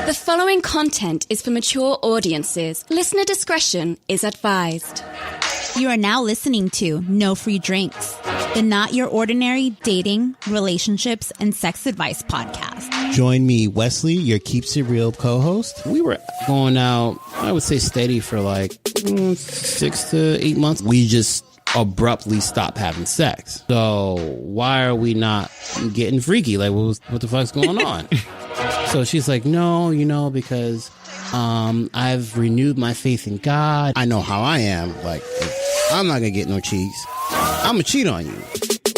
The following content is for mature audiences. Listener discretion is advised. You are now listening to No Free Drinks, the not your ordinary dating, relationships, and sex advice podcast. Join me, Wesley, your Keeps It Real co-host. We were going out, I would say steady for like 6 to 8 months. We just abruptly stopped having sex. So why are we not getting freaky? Like, what the fuck's going on? So she's like, no, because I've renewed my faith in God. I know how I am. Like, I'm not going to get no cheeks. I'm going to cheat on you.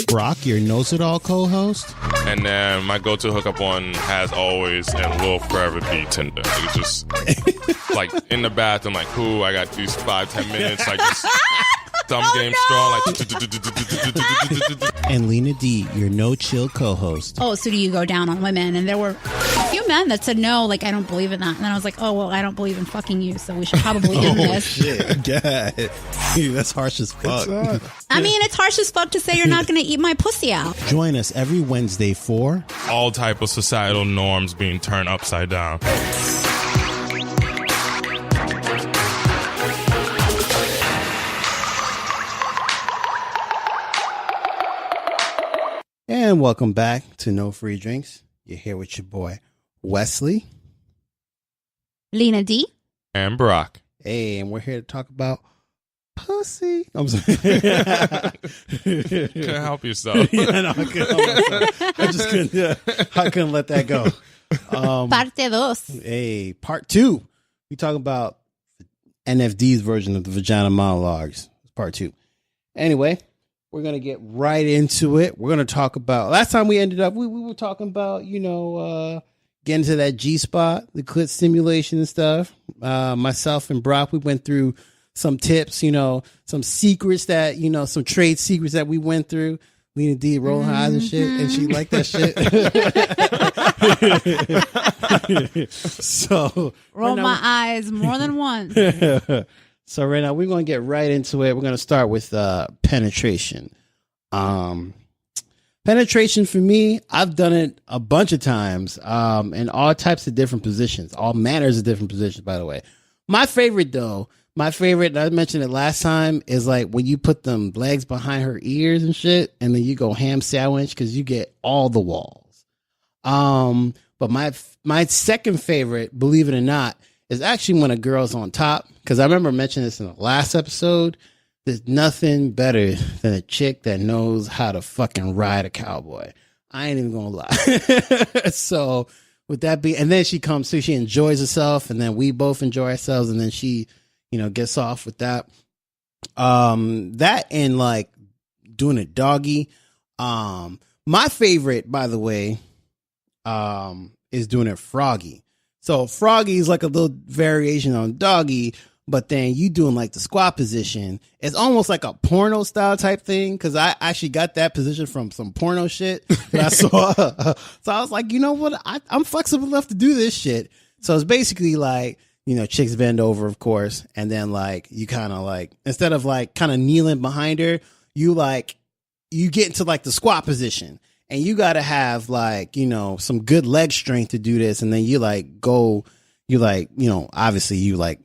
Brock, your Knows-It-All co-host. And then my go-to hookup one has always and will forever be Tinder. It's just like in the bathroom, like, cool, I got these 5-10 minutes. Like, just thumb game strong. Like, and Lena D, your No-Chill co-host. Oh, so do you go down on women? And there were a few men that said, no, like, I don't believe in that. And then I was like, oh, well, I don't believe in fucking you, so we should probably end this. Shit, God. That's harsh as fuck. I mean, it's harsh as fuck to say you're not going to eat my pussy out. Join us every Wednesday for all type of societal norms being turned upside down. And welcome back to No Free Drinks. You're here with your boy, Wesley. Lena D. And Brock. Hey, and we're here to talk about pussy. I'm sorry. Couldn't help yourself. Yeah, no, I couldn't help myself. I just couldn't. Yeah, I couldn't let that go. Parte dos. Hey, part 2. We talk about NFD's version of the Vagina Monologues. Part 2. Anyway, we're going to get right into it. We're going to talk about, last time we ended up, we were talking about, getting to that G-spot, the clit stimulation and stuff. Myself and Brock, we went through some tips, some secrets that, some trade secrets that we went through. Lena D rolling her eyes and shit, and she liked that shit. So roll my eyes more than once. So right now we're going to get right into it. We're going to start with penetration. Penetration for me, I've done it a bunch of times in all types of different positions, all manners of different positions, by the way. My favorite, I mentioned it last time, is like when you put them legs behind her ears and shit, and then you go ham sandwich because you get all the walls. But my second favorite, believe it or not, is actually when a girl's on top, because I remember mentioning this in the last episode. There's nothing better than a chick that knows how to fucking ride a cowboy. I ain't even gonna lie. So with that be, and then she comes through, she enjoys herself, and then we both enjoy ourselves, and then she, gets off with that. That and like doing it doggy. My favorite, by the way, is doing it froggy. So froggy is like a little variation on doggy, but then you doing like the squat position. It's almost like a porno style type thing, because I actually got that position from some porno shit that I saw. So I was like, you know what? I'm flexible enough to do this shit. So it's basically like, chicks bend over, of course, and then like you kind of like, instead of like kind of kneeling behind her, you get into like the squat position. And you got to have like, some good leg strength to do this. And then you like go, obviously you like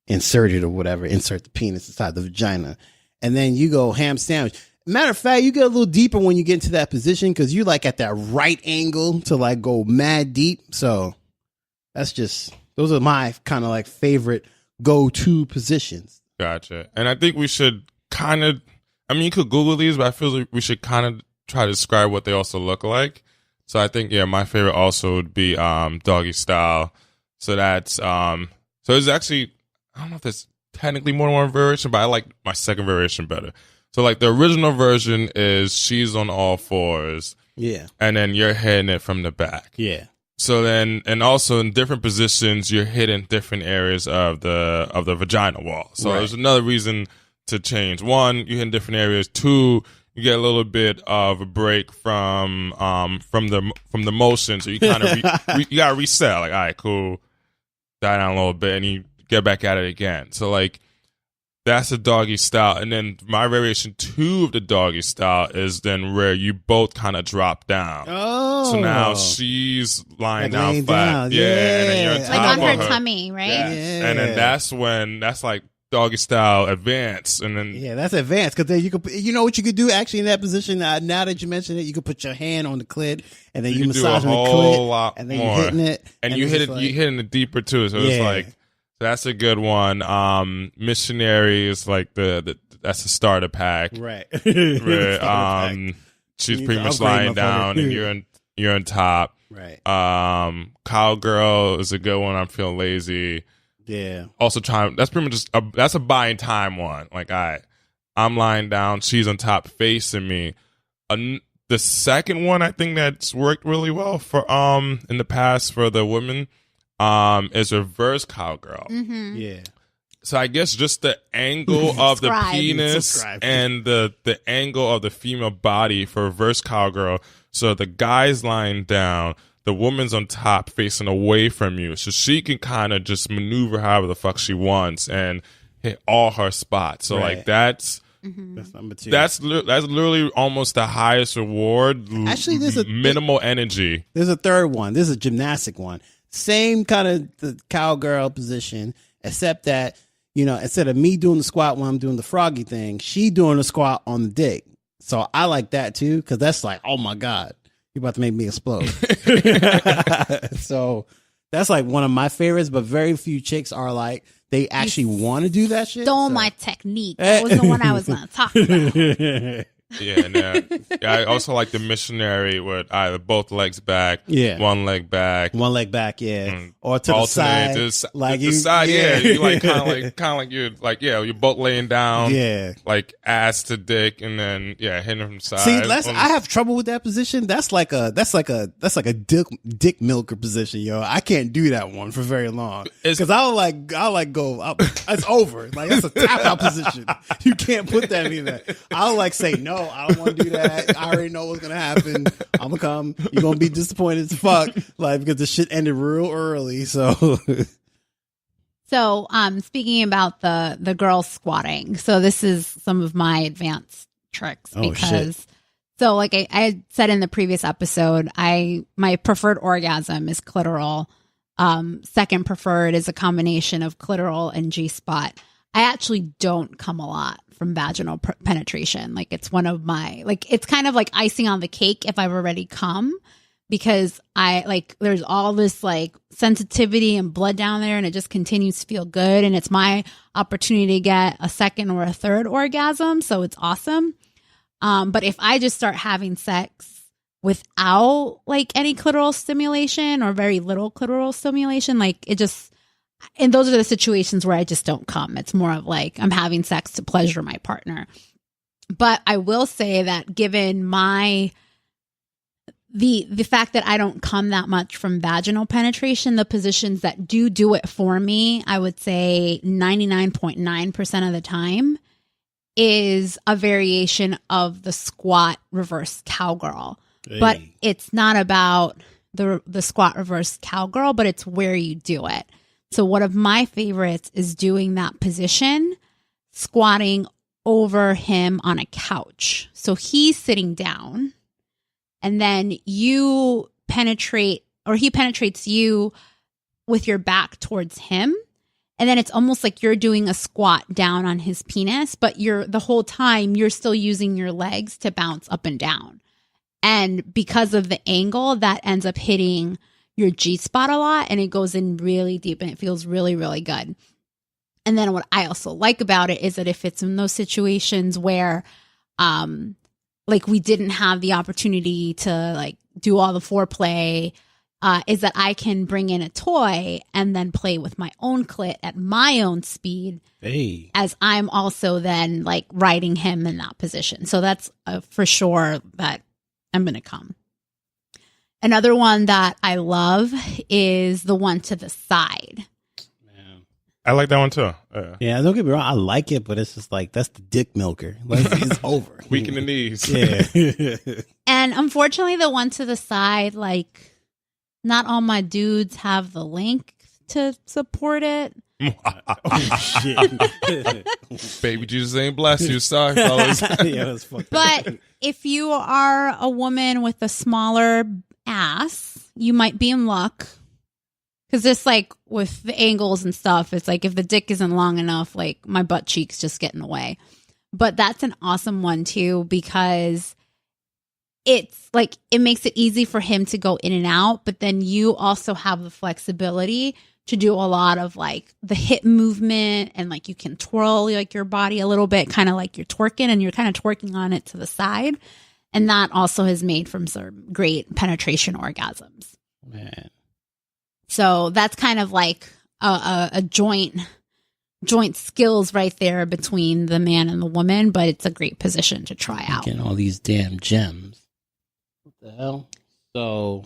insert it or whatever, insert the penis inside the vagina. And then you go ham sandwich. Matter of fact, you get a little deeper when you get into that position, because you like at that right angle to like go mad deep. So those are my kind of like favorite go-to positions. Gotcha. And I think we should you could Google these, but I feel like we should kind of try to describe what they also look like. So I think, my favorite also would be doggy style. So that's so it's actually, I don't know if there's technically more than one variation, but I like my second variation better. So like the original version is she's on all fours. Yeah. And then you're hitting it from the back. Yeah. So then, and also in different positions, you're hitting different areas of the vagina wall. So There's another reason to change. One, you hit in different areas. Two, you get a little bit of a break from the motion. So you kind of you gotta reset. Like, all right, cool, die down a little bit, and you get back at it again. So like That's a doggy style. And then my variation 2 of the doggy style is then where you both kind of drop down. Oh. So now she's lying down laying flat. down. Yeah. And then you're on Like top on of her tummy, right? Yes. Yeah. And then that's like doggy style advanced. And then Yeah, that's advanced because then you know what you could do actually in that position. Now that you mention it, you could put your hand on the clit and then you can massage do a the whole clit, lot and then more. you're hitting it, And you it's hit it. just like- You hitting it deeper too. So it's Yeah. like that's a good one. Missionary is like that's a starter pack. right. Where, she's You need pretty to much upgrade, lying down motherfucker. and you're on top. right. Cowgirl is a good one. I'm feeling lazy. Yeah. Also trying. That's pretty much just that's a buying time one. Like I'm lying down. She's on top facing me. The second one I think that's worked really well for in the past for the women is reverse cowgirl. Mm-hmm. Yeah. So I guess just the angle of the Subscribe. penis Subscribe. and the angle of the female body for reverse cowgirl. So the guy's lying down, the woman's on top facing away from you. So she can kind of just maneuver however the fuck she wants and hit all her spots. So Right. like that's That's number 2. that's literally almost the highest reward. Actually, there's a minimal energy. There's a third one. This is a gymnastic one. Same kind of the cowgirl position, except that, you know, instead of me doing the squat when I'm doing the froggy thing, she doing the squat on the dick. So I like that too, because that's like, oh my God, you're about to make me explode. So that's like one of my favorites, but very few chicks are like, they actually want to do that shit. Stole so. my technique. That was the one I was going to talk about. Yeah, and I also like the missionary with either both legs back, Yeah. one leg back, One leg back, yeah, Mm. or to the alternate side, to the, like the you, side, yeah. You like kind of like you're like you're both laying down, yeah. like ass to dick, and then hitting from the side. See, I have trouble with that position. That's like a dick milker position, yo. I can't do that one for very long because I'll go. It's over. Like that's a tap out position. You can't put that in there. I'll like say no. I don't want to do that. I already know what's gonna happen. I'm gonna come. You're gonna be disappointed as fuck, like because the shit ended real early. So, So, speaking about the girl squatting, so this is some of my advanced tricks Oh, because, so like I had said in the previous episode, my preferred orgasm is clitoral. Second preferred is a combination of clitoral and G-spot. I actually don't come a lot from vaginal penetration. Like it's one of my, like, it's kind of like icing on the cake if I've already come, because there's all this like sensitivity and blood down there and it just continues to feel good. And it's my opportunity to get a second or a third orgasm. So it's awesome. But if I just start having sex without like any clitoral stimulation or very little clitoral stimulation, like it just, and those are the situations where I just don't come. It's more of like I'm having sex to pleasure my partner. But I will say that given the fact that I don't come that much from vaginal penetration, the positions that do it for me, I would say 99.9% of the time is a variation of the squat reverse cowgirl. hey. But it's not about the squat reverse cowgirl, but it's where you do it. So one of my favorites is doing that position, squatting over him on a couch. So he's sitting down and then you penetrate, or he penetrates you with your back towards him. And then it's almost like you're doing a squat down on his penis, but the whole time you're still using your legs to bounce up and down. And because of the angle, that ends up hitting your G-spot a lot, and it goes in really deep and it feels really, really good. And then what I also like about it is that if it's in those situations where like we didn't have the opportunity to like do all the foreplay, is that I can bring in a toy and then play with my own clit at my own speed, Hey. as I'm also then like riding him in that position. So that's for sure that I'm going to come. Another one that I love is the one to the side. I like that one too. Yeah, don't get me wrong. I like it, but it's just like that's the dick milker. Like, it's over. Weak in the knees. Yeah. And unfortunately, the one to the side, like not all my dudes have the link to support it. Oh shit! Baby Jesus ain't bless you. Sorry, fellas. Yeah, that's fucked up. But if you are a woman with a smaller ass, you might be in luck. Because just like with the angles and stuff, it's like if the dick isn't long enough, like my butt cheeks just get in the way. But that's an awesome one too, because it's like it makes it easy for him to go in and out. But then you also have the flexibility to do a lot of like the hip movement, and like you can twirl like your body a little bit, kind of like you're twerking, and you're kind of twerking on it to the side. And that also has made from some great penetration orgasms. Man. So that's kind of like a joint skills right there between the man and the woman, but it's a great position to try out. Getting all these damn gems. What the hell? So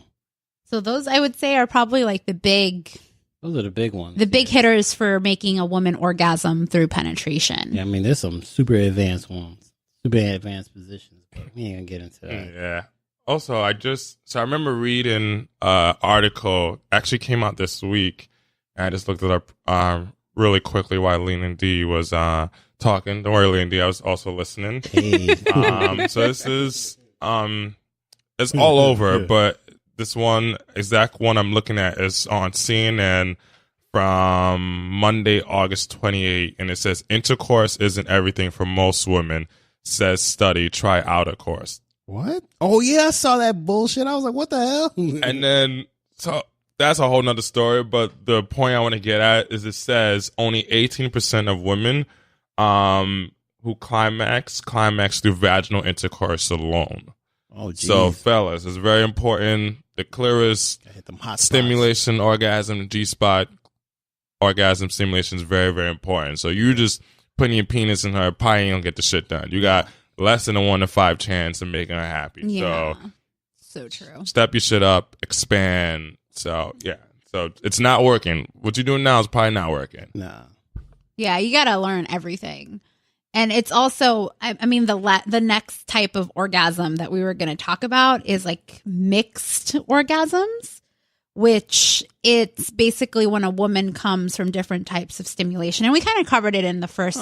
those I would say are probably like those are the big ones. the big hitters for making a woman orgasm through penetration. Yeah, I mean, there's some super advanced ones, super advanced positions, but we ain't gonna get into that. Yeah. Also, I remember reading an article, actually came out this week, and I just looked it up really quickly while Lean D was talking. Don't worry, Lean D, I was also listening. Hey. So this is it's all over, but this exact one I'm looking at is on CNN from Monday, August 28th, and it says intercourse isn't everything for most women, says study, try outer course. What? Oh yeah, I saw that bullshit. I was like, what the hell? And then, so that's a whole nother story. But the point I want to get at is it says only 18% of women who climax through vaginal intercourse alone. Oh, geez. So, fellas, it's very important. The clearest Hit them hot stimulation, orgasm, G-spot orgasm stimulation is very, very important. So you just putting your penis in her, probably ain't gonna get the shit done. You got less than a 1 to 5 chance of making her happy. Yeah. So So true. step your shit up, expand. So yeah. So it's not working. What you're doing now is probably not working. Nah. Yeah, you got to learn everything. And it's also, I mean, the next type of orgasm that we were going to talk about is like mixed orgasms, which it's basically when a woman comes from different types of stimulation. And we kind of covered it in the first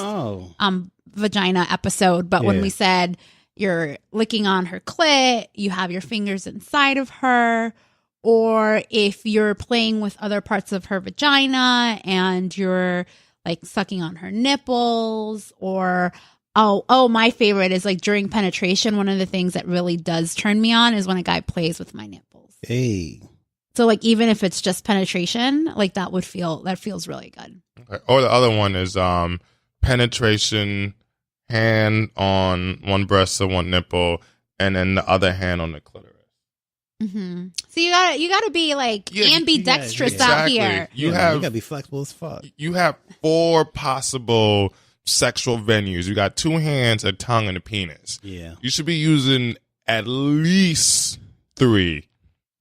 vagina episode. But when we said you're licking on her clit, you have your fingers inside of her, or if you're playing with other parts of her vagina and you're like sucking on her nipples, or my favorite is like during penetration, one of the things that really does turn me on is when a guy plays with my nipples. Hey. So like even if it's just penetration, like that feels really good. Okay. Or the other one is penetration, hand on one breast or one nipple, and then the other hand on the clitoris. Mm-hmm. So you gotta be like ambidextrous out here. You gotta be flexible as fuck. You have 4 possible sexual venues. You got 2 hands, a tongue, and a penis. Yeah. You should be using at least 3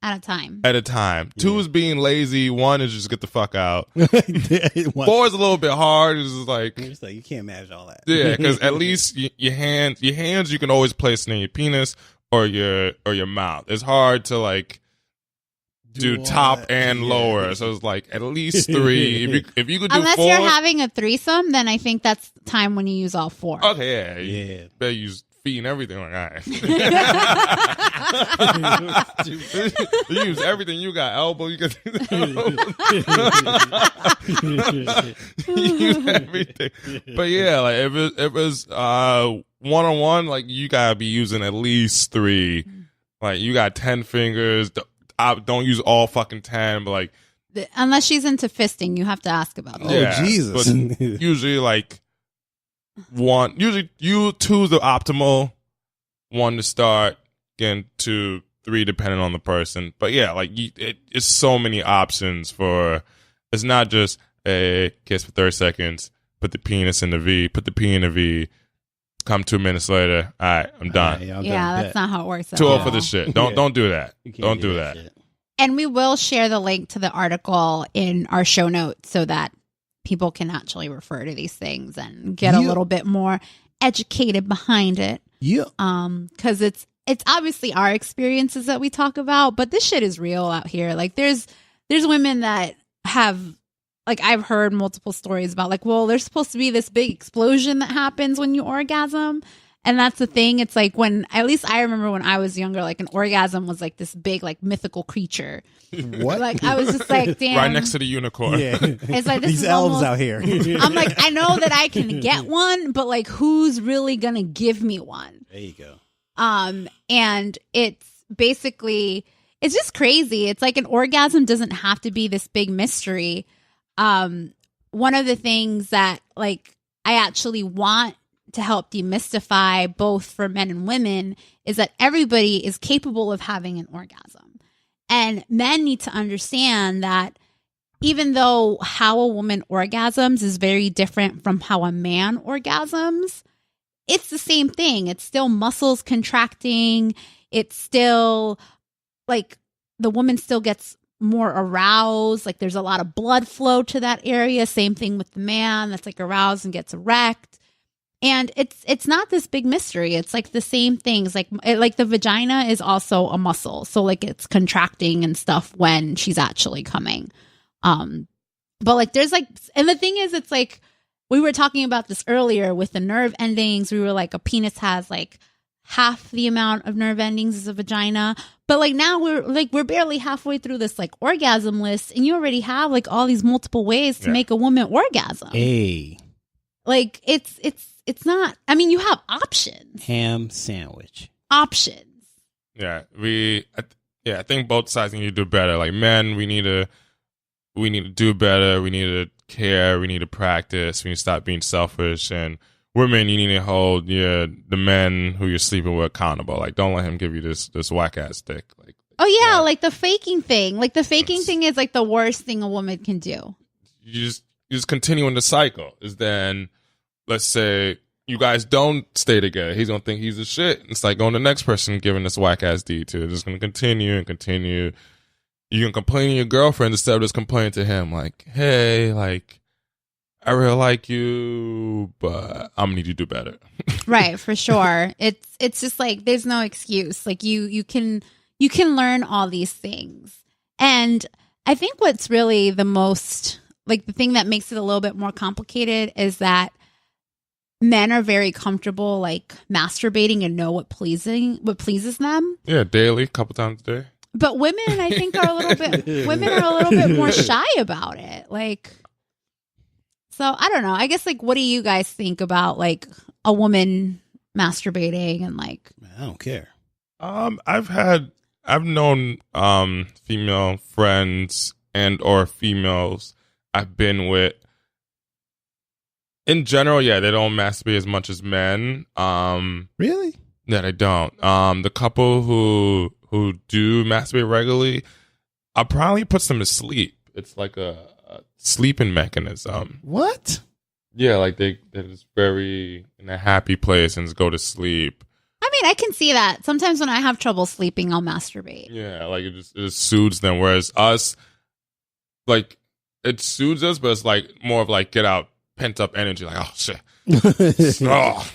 at a time. Yeah. 2 is being lazy. 1 is just get the fuck out. 4 is a little bit hard. It's just like you can't manage all that. Yeah, because at least your hands you can always place near your penis or your mouth. It's hard to like do top and lower. So it's like at least 3. If you could do unless 4, you're having a threesome, then I think that's the time when you use all 4. Okay, yeah. Better use feet and everything. Like, all right. You use everything. You got elbow. You got you use everything. But yeah, like if it's one-on-one, like you gotta be using at least 3. Like you got 10 fingers. Don't use all fucking 10, but like unless she's into fisting, you have to ask about that. Oh Jesus! But usually like 1. Usually 2 is the optimal. 1 to start, again 2, 3 depending on the person. But yeah, like it's so many options for. It's not just a kiss for 30 seconds. Put the penis in the V. Put the P in the V. Come 2 minutes later. All right, I'm done. That's not how it works. Too old for this shit. Don't do that. Don't do that. Shit. And we will share the link to the article in our show notes so that people can actually refer to these things and get a little bit more educated behind it. Yeah. Because it's obviously our experiences that we talk about, but this shit is real out here. Like there's women that have like I've heard multiple stories about like, well, there's supposed to be this big explosion that happens when you orgasm. And that's the thing. It's like when, at least I remember when I was younger, like an orgasm was like this big, like mythical creature. What? Like I was just like, damn. Right next to the unicorn. Yeah. It's like, this These is elves almost, out here. I'm like, I know that I can get one, but like, who's really going to give me one? There you go. And it's basically, it's just crazy. It's like an orgasm doesn't have to be this big mystery. One of the things that like I actually want to help demystify both for men and women is that everybody is capable of having an orgasm. And men need to understand that even though how a woman orgasms is very different from how a man orgasms, it's the same thing. It's still muscles contracting. It's still like the woman still gets more aroused. Like there's a lot of blood flow to that area. Same thing with the man that's like aroused and gets erect. And it's not this big mystery. It's like the same things. Like the vagina is also a muscle, so like it's contracting and stuff when she's actually coming. But like there's like, and the thing is, it's like we were talking about this earlier with the nerve endings. We were like, a penis has like half the amount of nerve endings as a vagina. But like now we're barely halfway through this like orgasm list, and you already have like all these multiple ways to make a woman orgasm. Hey. Like it's not, I mean, you have options. Ham sandwich. Options. Yeah, I think both sides need to do better. Like men, we need to do better. We need to care. We need to practice. We need to stop being selfish. And women, you need to hold the men who you're sleeping with accountable. Like, don't let him give you this whack ass dick. Like, oh yeah, like the faking thing. Like the faking thing is like the worst thing a woman can do. You just continuing the cycle. Is then, let's say you guys don't stay together. He's gonna think he's a shit. It's like going to the next person giving this whack ass D to. It's just gonna continue and continue. You can complain to your girlfriend instead of just complaining to him. Like, hey, like, I really like you, but I'm gonna need you to do better. Right, for sure. It's just like there's no excuse. Like you can learn all these things. And I think what's really the most, like the thing that makes it a little bit more complicated is that men are very comfortable like masturbating and know what pleases them. Yeah, daily, a couple times a day. But women, I think, are a little bit more shy about it. Like, so I don't know. I guess like, what do you guys think about like a woman masturbating and like? I don't care. I've known female friends and or females I've been with. In general, yeah, they don't masturbate as much as men. Really? Yeah, they don't. The couple who do masturbate regularly, I'll probably put them to sleep. It's like a sleeping mechanism. What? Yeah, like they're just very in a happy place and just go to sleep. I mean, I can see that. Sometimes when I have trouble sleeping, I'll masturbate. Yeah, like it just soothes them. Whereas us, like, it soothes us, but it's like more of like get out pent up energy. Like, oh shit. Oh.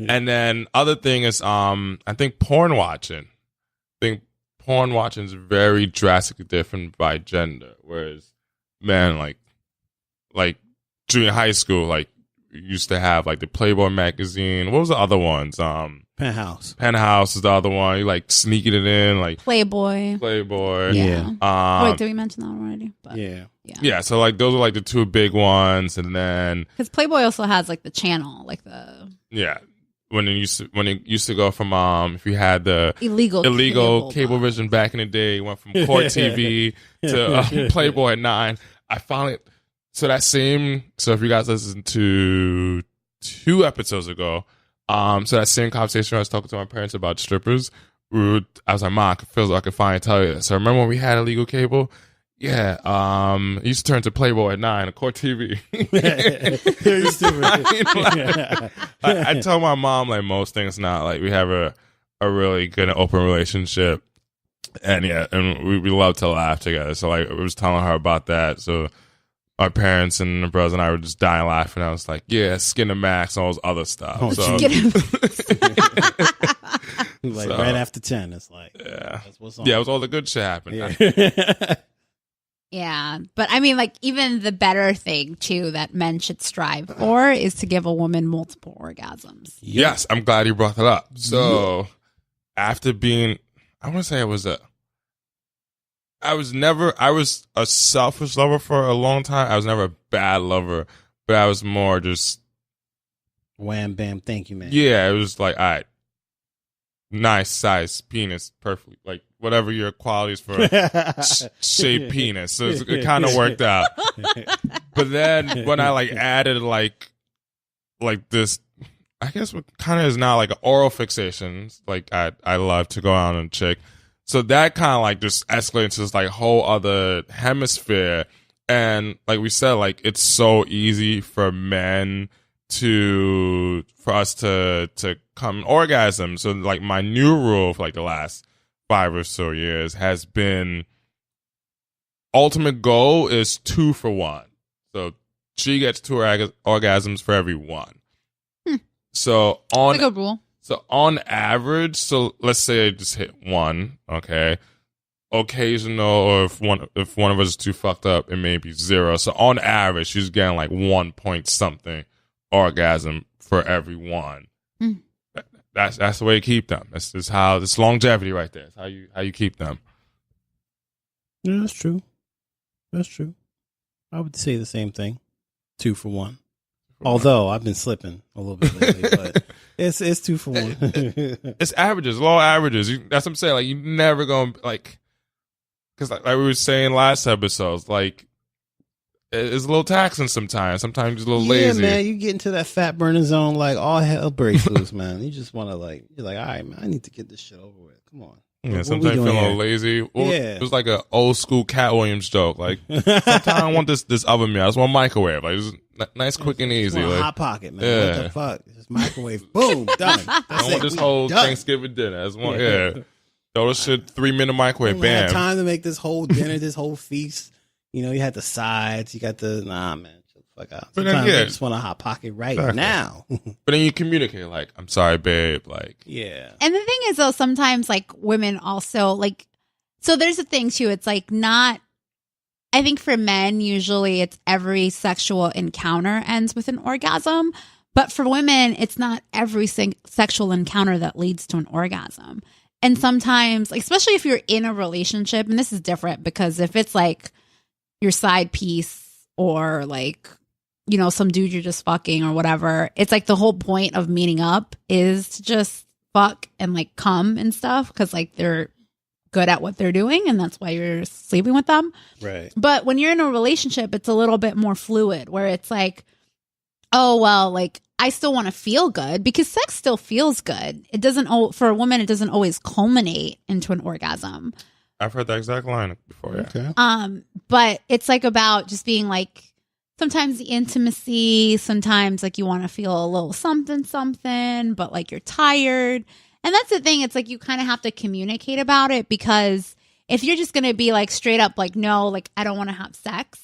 And then other thing is, I think porn watching. I think porn watching is very drastically different by gender. Whereas men, like junior high school, like used to have like the Playboy magazine. What was the other ones? Penthouse. Penthouse is the other one. You like sneaking it in, like Playboy. Yeah. Wait, did we mention that already? But, Yeah. Yeah. So like those are like the two big ones, and then because Playboy also has like the channel, like the when it used to go from if you had the illegal Cablevision back in the day, it went from Court TV to Playboy at 9. I finally so if you guys listened to 2 episodes ago. So that same conversation I was talking to my parents about strippers, I was like, Mom, I feel like I could finally tell you this. So remember when we had illegal cable? Yeah. It used to turn to Playboy at 9, a Court TV. I tell my mom like most things now. Like we have a really good and open relationship. And yeah, and we love to laugh together. So like I was telling her about that. So my parents and my brothers and I were just dying laughing. I was like, yeah, Skin and Max and all this other stuff. Oh, so, like right after 10, it's like, yeah, that's what's on. Yeah, it was all the good shit happening. Yeah. Yeah. But I mean, like, even the better thing, too, that men should strive for is to give a woman multiple orgasms. Yes, I'm glad you brought that up. So, after being, I want to say I was a selfish lover for a long time. I was never a bad lover, but I was more just wham, bam, thank you, man. Yeah, it was like, all right, nice size penis, perfect, like whatever your qualities for shaped penis. So it kind of worked out. But then when I like added like this, I guess what kind of is now like oral fixations, like I love to go out and chick. So that kind of like just escalated into this like whole other hemisphere. And like we said, like it's so easy for men for us to come orgasm. So like my new rule for like the last 5 or so years has been ultimate goal is 2 for 1. So she gets 2 orgasms for every one. So That's a good rule. So on average, so let's say I just hit 1, okay. Occasional, or if one of us is too fucked up, it may be 0. So on average, she's getting like 1 point something orgasm for every one. That's the way you keep them. That's how this longevity right there. It's how you keep them. Yeah, that's true. That's true. I would say the same thing. 2 for 1. Although I've been slipping a little bit lately, but it's 2 for 1. It's averages, low averages. That's what I'm saying. Like you never gonna like, because like we were saying last episodes, like it's a little taxing sometimes. Sometimes it's a little lazy. Yeah, man, you get into that fat burning zone, like all hell breaks loose, man. You just want to like, you're like, all right, man, I need to get this shit over with. Come on. Yeah, sometimes you feel a little lazy. It was like an old school Cat Williams joke. Like, sometimes I don't want this oven meal. I just want a microwave. Like, just nice, quick, and easy. Like, hot pocket, man. Yeah. What the fuck? Just microwave. Boom, done. I don't want this whole Thanksgiving dinner. I just want, throw this shit 3-minute microwave. Bam. Have time to make this whole dinner, this whole feast. You know, you had the sides. You got the man. Fuck out. Sometimes I just want a hot pocket right now. But then you communicate like, I'm sorry, babe. Like, yeah. And the thing is, though, sometimes like women also like, so there's a thing too. It's like not, I think for men, usually it's every sexual encounter ends with an orgasm. But for women, it's not every sexual encounter that leads to an orgasm. And sometimes, like, especially if you're in a relationship, and this is different because if it's like your side piece or like, you know, some dude you're just fucking or whatever, it's like the whole point of meeting up is to just fuck and like come and stuff because like they're good at what they're doing and that's why you're sleeping with them. Right. But when you're in a relationship, it's a little bit more fluid where it's like, oh, well, like I still want to feel good because sex still feels good. It doesn't, for a woman, it doesn't always culminate into an orgasm. I've heard that exact line before. Yeah. Okay. But it's like about just being like, sometimes the intimacy, sometimes like you want to feel a little something, but like you're tired. And that's the thing. It's like you kind of have to communicate about it because if you're just going to be like straight up like, no, like I don't want to have sex,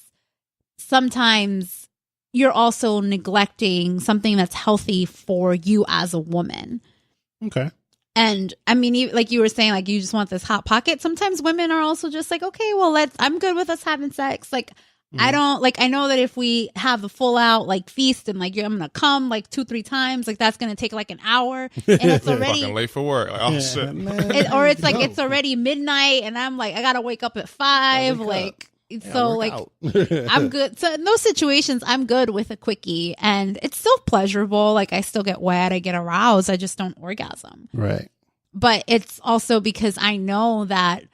sometimes you're also neglecting something that's healthy for you as a woman. Okay. And I mean, like you were saying, like you just want this hot pocket. Sometimes women are also just like, okay, well, I'm good with us having sex. Like, I don't like, I know that if we have a full out like feast and like I'm going to come like 2-3 times, like that's going to take like an hour and it's already fucking late for work. Like, oh shit. Or it's like, it's already midnight and I'm like, I got to wake up at 5. Like, so like I'm good. So in those situations, I'm good with a quickie and it's still pleasurable. Like I still get wet. I get aroused. I just don't orgasm. Right. But it's also because I know that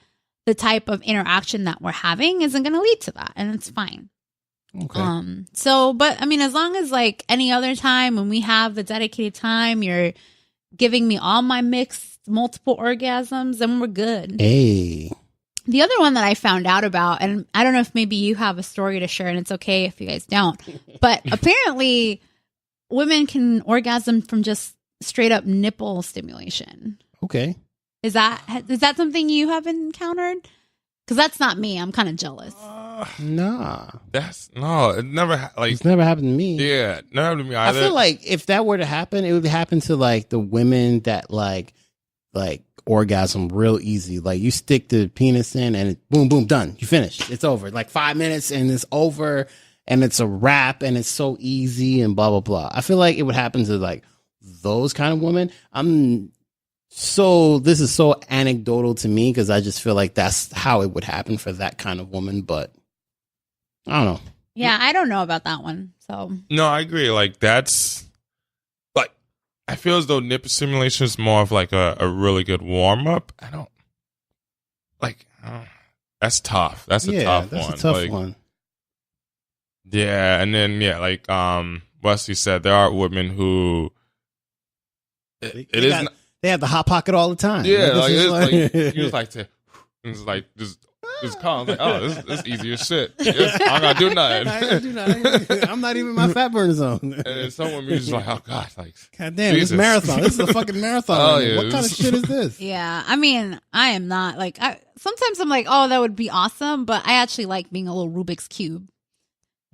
the type of interaction that we're having isn't going to lead to that. And it's fine. Okay. So, but I mean, as long as like any other time when we have the dedicated time, you're giving me all my mixed multiple orgasms, then we're good. Hey. The other one that I found out about, and I don't know if maybe you have a story to share and it's okay if you guys don't, but apparently women can orgasm from just straight up nipple stimulation. Okay. Is that something you have encountered? Because that's not me. I'm kind of jealous. Nah. It never it's never happened to me. Yeah, never happened to me either. I feel like if that were to happen, it would happen to like the women that like orgasm real easy. Like you stick the penis in and it, boom, boom, done. You finished. It's over. Like 5 minutes and it's over and it's a wrap and it's so easy and blah, blah, blah. I feel like it would happen to like those kind of women. This is so anecdotal to me because I just feel like that's how it would happen for that kind of woman. But I don't know. Yeah, I don't know about that one. So No, I agree. Like that's like I feel as though nipple stimulation is more of like a really good warm up. I don't like that's tough. That's a tough that's one. a tough like, one. Yeah, and then like Wesley said, there are women who They have the hot pocket all the time. Yeah, Like, like it's it's just like you just like to it's like just calm. Like, oh, this easy as shit. Yes, I'm not doing nothing. I ain't do nothing. I'm not even in my fat burner zone. And then some women just like, oh god, like God damn, Jesus. this marathon. This is a fucking marathon. Oh, yeah, What kind of shit is this? yeah, I mean, I am not like. Sometimes I'm like, oh, that would be awesome, but I actually like being a little Rubik's cube.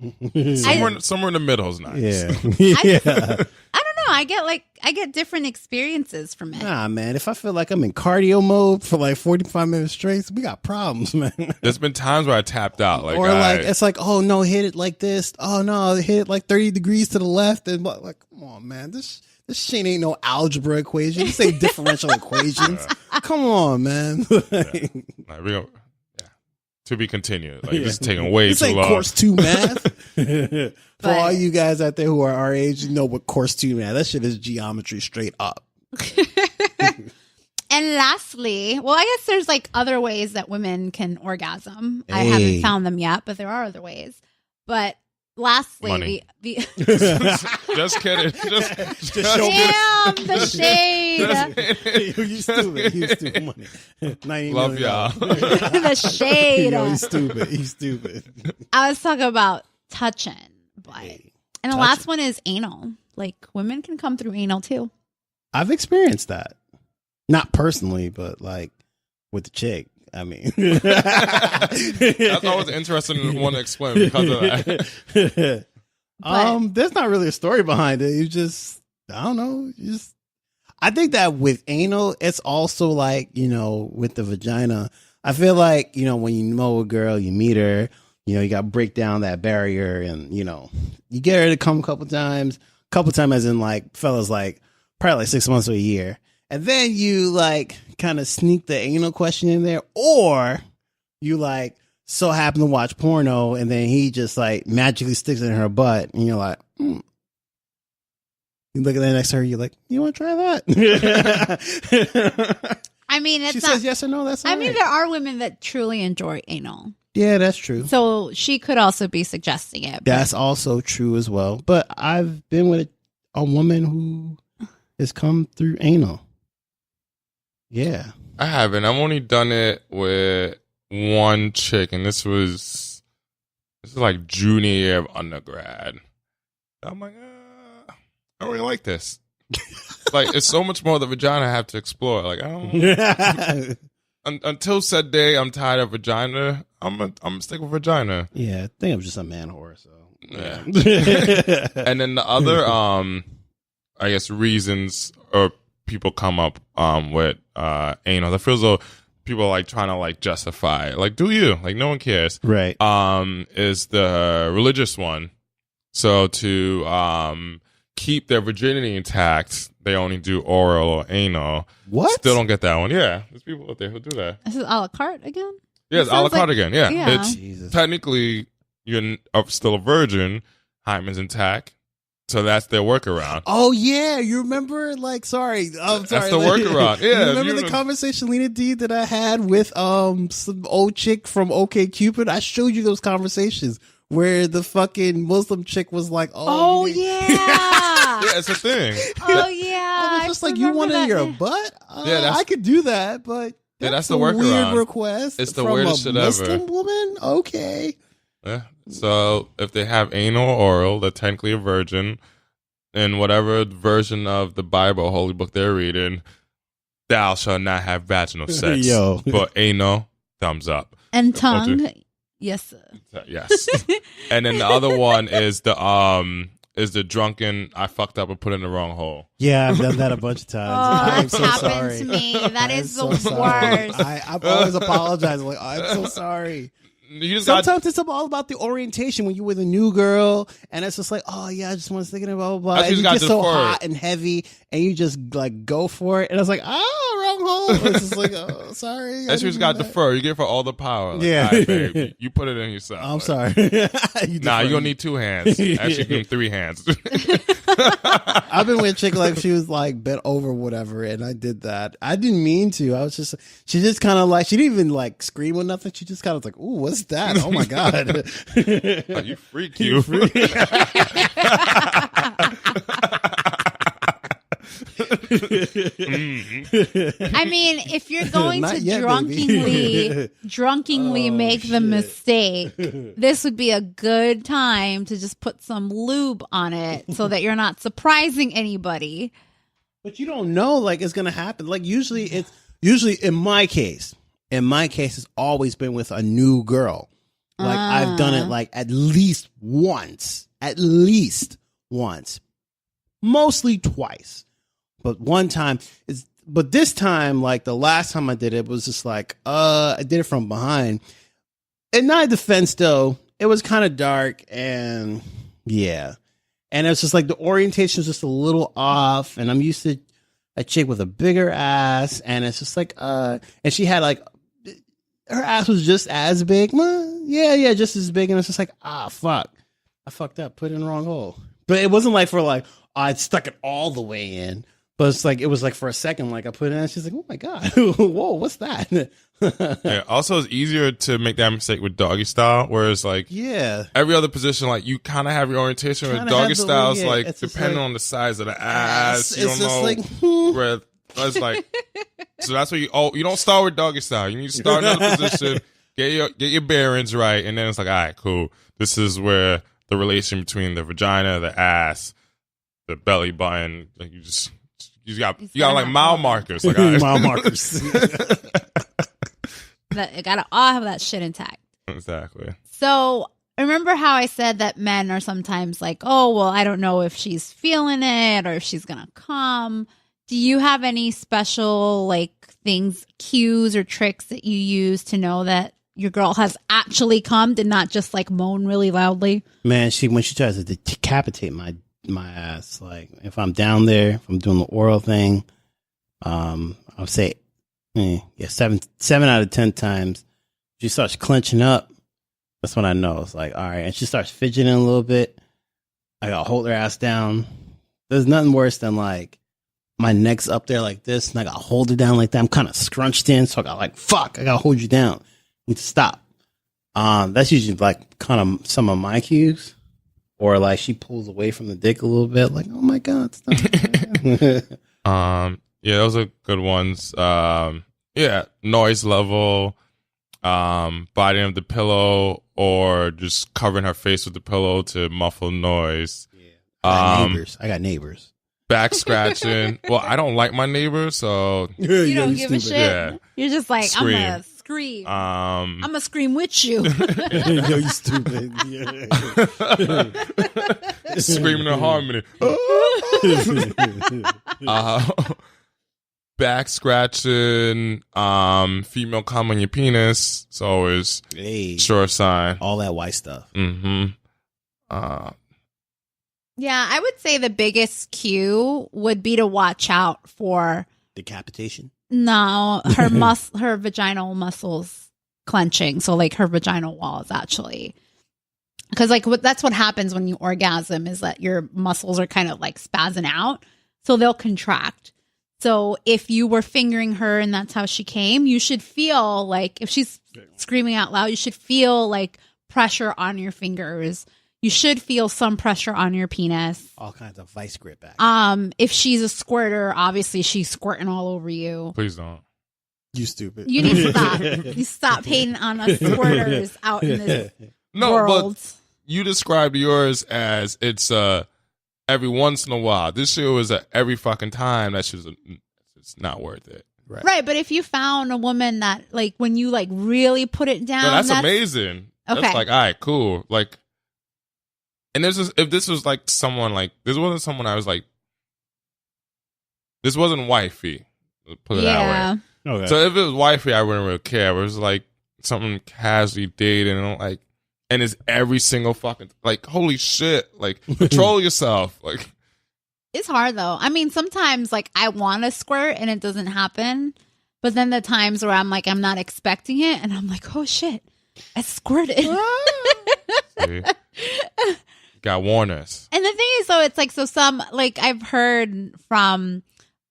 somewhere in the middle is nice. Yeah. I don't know. I get different experiences from it. Nah, man. If I feel like I'm in cardio mode for like 45 minutes straight, we got problems, man. There's been times where I tapped out, like, or like it's like, oh no, hit it like this. Oh no, hit it like 30 degrees to the left, and like, come on, man. This shit ain't no algebra equation. This ain't differential equations. Come on, man. To be continued. Like this is taking way This too ain't long. course 2 math. For But- all you guys out there who are our age, you know what course 2 math. That shit is geometry straight up. And lastly, well, I guess there's like other ways that women can orgasm. I Hey. haven't found them yet, but there are other ways. But lastly, Money. the Just kidding. Just show damn the shade, You stupid. You stupid. Money. $90 Love million. y'all. the shade. Yo, he's stupid. He's stupid. I was talking about touching, but Hey, and the touching. last one is anal. Like women can come through anal too. I've experienced that. Not personally, but like with the chick. I mean, That's always interesting and want to explain because of that. There's not really a story behind it. You just, I don't know. I think that with anal, it's also like, with the vagina. I feel like, when you know a girl, you meet her, you got to break down that barrier and, you get her to come a couple times as in like fellas, like probably like 6 months or a year. And then you like kind of sneak the anal question in there, or you like so happen to watch porno and then he just like magically sticks it in her butt and you're like, You look at that next to her, you're like, you want to try that? I mean, it's She not. says yes or no. That's all I mean, right. there are women that truly enjoy anal, Yeah, that's true. so she could also be suggesting it. but- That's also true as well. But I've been with a woman who has come through anal. Yeah. I haven't. I've only done it with one chick, and this is like junior year of undergrad. I'm like, I don't really like this. Like, it's so much more the vagina I have to explore. Like, I don't. Until said day, I'm tired of vagina. I'm gonna stick with vagina. Yeah, I think I'm just a man whore. So Yeah. And then the other, I guess, reasons or people come up with anal. I feel as though people are like trying to like justify it. Like, do you? Like, no one cares. Right. Is the religious one. So to keep their virginity intact, they only do oral or anal. What? Still don't get that one. Yeah, there's people out there who do that. This is a la carte again. Yeah, it's a la sounds like- carte again. Yeah, yeah. it's Jesus. technically you're still a virgin. Hymen's intact. So that's their workaround. Oh yeah, you remember? Like, sorry, I'm sorry. That's the workaround. Yeah, you remember you the know- conversation, Lena D, that I had with some old chick from OK Cupid? I showed you those conversations where the fucking Muslim chick was like, Oh you need- yeah. Yeah, it's a thing. Oh yeah. I was just like, you remember wanted that. your butt? Yeah, that's- I could do that, but Yeah, that's a the workaround. weird request. It's the from weirdest a shit ever. Muslim woman. Okay. Yeah. So if they have anal or oral, they're technically a virgin. In whatever version of the Bible, holy book they're reading, thou shalt not have vaginal sex. Yo. But anal, thumbs up. And tongue. Yes. Sir. Yes. And then the other one is the is the drunken I fucked up and put in the wrong hole. Yeah, I've done that a bunch of times. I'm that's so happened sorry. to me. That I'm is so the sorry. worst. I've always apologized. Like, I'm so sorry. You just Sometimes it's all about the orientation when you're with a new girl, and it's just like, oh yeah, I just want to stick it in, blah blah blah. And you get so hot and heavy, and you just like go for it. And I was like, wrong hole. It's just like, oh, sorry. That's just got defer. You give her all the power. Like, Yeah, all right, babe, you put it in yourself. I'm sorry. You don't need 2 hands. Actually, give him 3 hands. I've been with a chick like she was like bent over, whatever, and I did that. I didn't mean to. I was just, she just kind of like, she didn't even like scream or nothing. She just kind of like, ooh, what's that? Oh my god! Oh, you freak, you. I mean, if you're going Not to yet, drunkenly Oh, make the shit. mistake, this would be a good time to just put some lube on it so that you're not surprising anybody. But you don't know, like, it's gonna happen. Like, usually in my case, it's always been with a new girl. Like, I've done it like at least once, mostly twice. But one time but this time, like the last time I did it was just like, I did it from behind. In my defense though, it was kind of dark and yeah. And it's just like the orientation was just a little off, and I'm used to a chick with a bigger ass, and it's just like, and she had like, her ass was just as big. Yeah, just as big. And it's just like, fuck. I fucked up, put it in the wrong hole. But it wasn't like for like, I stuck it all the way in. But it's like, it was like for a second, like I put it in, and she's like, oh my God, whoa, what's that? Yeah, also, it's easier to make that mistake with doggy style, whereas like every other position, like you kind of have your orientation. With doggy style, it's like depending on the size of the ass, you don't know. Like, where it's like, so that's what you don't start with doggy style. You need to start in another position, get your bearings right, and then it's like, all right, cool. This is where the relation between the vagina, the ass, the belly button, like you got like mile markers, like mile markers. You gotta all have that shit intact. Exactly. So remember how I said that men are sometimes like, oh, well, I don't know if she's feeling it or if she's gonna come. Do you have any special like things, cues or tricks that you use to know that your girl has actually come and not just like moan really loudly? Man, when she tries to decapitate my ass, like if I'm down there, if I'm doing the oral thing, I'll say, 7 out of 10 times she starts clenching up. That's when I know it's like, all right. And she starts fidgeting a little bit. I gotta hold her ass down. There's nothing worse than like my neck's up there like this, and I gotta hold her down like that. I'm kind of scrunched in, so I got like, fuck, I gotta hold you down. You need to stop. That's usually like kind of some of my cues. Or like she pulls away from the dick a little bit, like, oh my God, stop. Yeah, those are good ones. Noise level, biting of the pillow, or just covering her face with the pillow to muffle noise. I got neighbors. Back scratching. Well, I don't like my neighbors, so you don't give a shit. Yeah. You're just like, Scream. I'm gonna scream. I'm gonna scream with you. Yo, you stupid. Screaming in harmony. Back scratching, female cum on your penis. It's always sure sign. All that white stuff. Mm-hmm. Yeah, I would say the biggest cue would be to watch out for Decapitation. No, her vaginal muscles clenching. So like her vaginal walls actually. Because like that's what happens when you orgasm is that your muscles are kind of like spazzing out. So they'll contract. So if you were fingering her and that's how she came, you should feel like if she's screaming out loud, you should feel like pressure on your fingers. You should feel some pressure on your penis. All kinds of vice grip back. If she's a squirter, obviously she's squirting all over you. Please don't. You stupid. You need to stop. You stop hating on us squirters out in this world. But you described yours as it's every once in a while. This year was every fucking time. That's just it's not worth it. Right, but if you found a woman that like when you like really put it down, that's amazing. Okay. That's like, all right, cool. Like And if this was like someone like, this wasn't someone I was like, this wasn't wifey. Put it that way. Okay. So if it was wifey, I wouldn't really care. It was like something casually dating and like, and it's every single fucking, like, holy shit, like, control yourself. Like, It's hard though. I mean, sometimes like I want to squirt and it doesn't happen. But then the times where I'm like, I'm not expecting it and I'm like, oh shit, I squirted. see? Got warners. And the thing is, though, it's like, so some, like, I've heard from